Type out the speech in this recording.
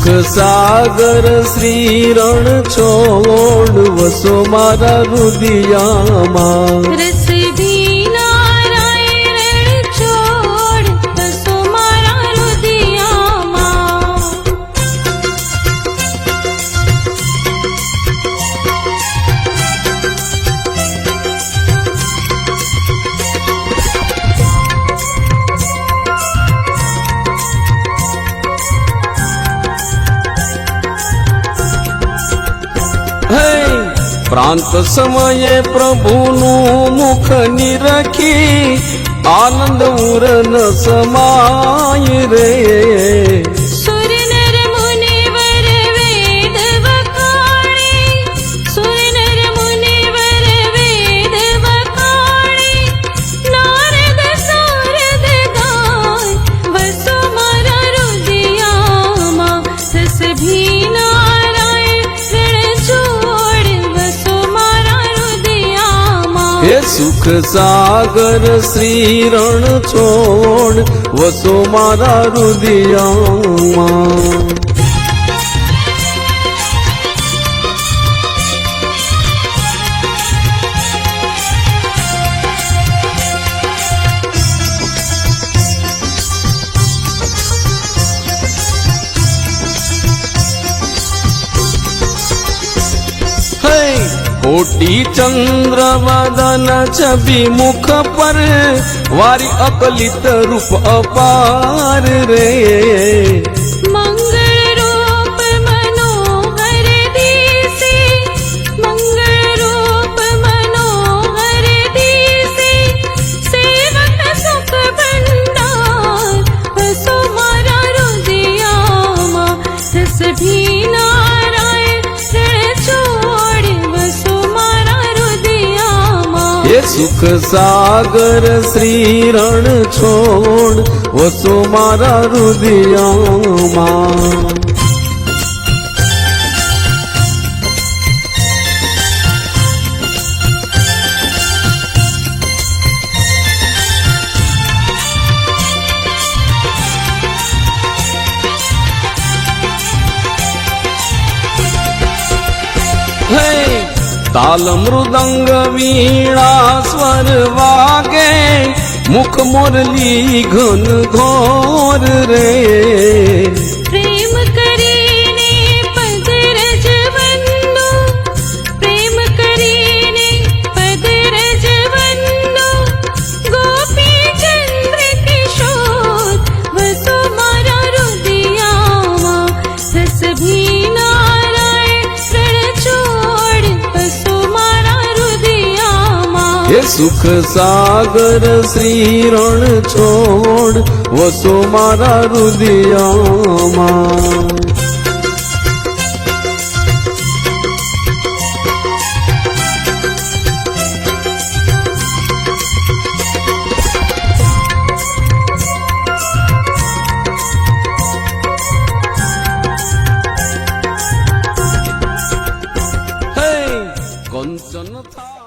સુખ સાગર શ્રી રણછોડ વસો મારા રુદિયામાં રસ ભીનારાય રણછોડ વસો મારા રુદિયામાં પ્રાંત સમયે પ્રભુનું મુખ નિરખી આનંદ ઉર ન સમાય રે સુર નર મુનિવર વેદ વખાણે સુર નર મુનિવર વેદ વખાણે નારદ સારદ ગાય વસો મારા રુદિયામાં રસ ભીનારાય રણછોડ વસો મારા રુદિયામાં હે સુખ સાગર શ્રી રણછોડ વસો મારા રુદિયામાં कोटि चंद्र वदन छवि मुख पर वारी अकलित रूप अपार रे मंगल रूप मनोहर दिसे मंगल रूप मनोहर दिसे सेवक सुख भंडार वसो मारा રુદિયામાં રસ ભીનારાય રણછોડ વસો મારા રુદિયામાં हे सुख सागर श्री रणछोड वसो मारा રુદિયામાં ताल मृदंग वीणा स्वर वागे मुख मुरली घन घोर रे प्रेम કરીને પદ રજ વંદો પ્રેમ કરીને પદ રજ વંદો ગોપી ચંદ્ર કિશોર વસો મારા રુદિયામાં રસ ભીનારાય રણછોડ વસો મારા રુદિયામાં हे सुख सागर श्री रणछोड वसो मारा રુદિયામાં કંચન था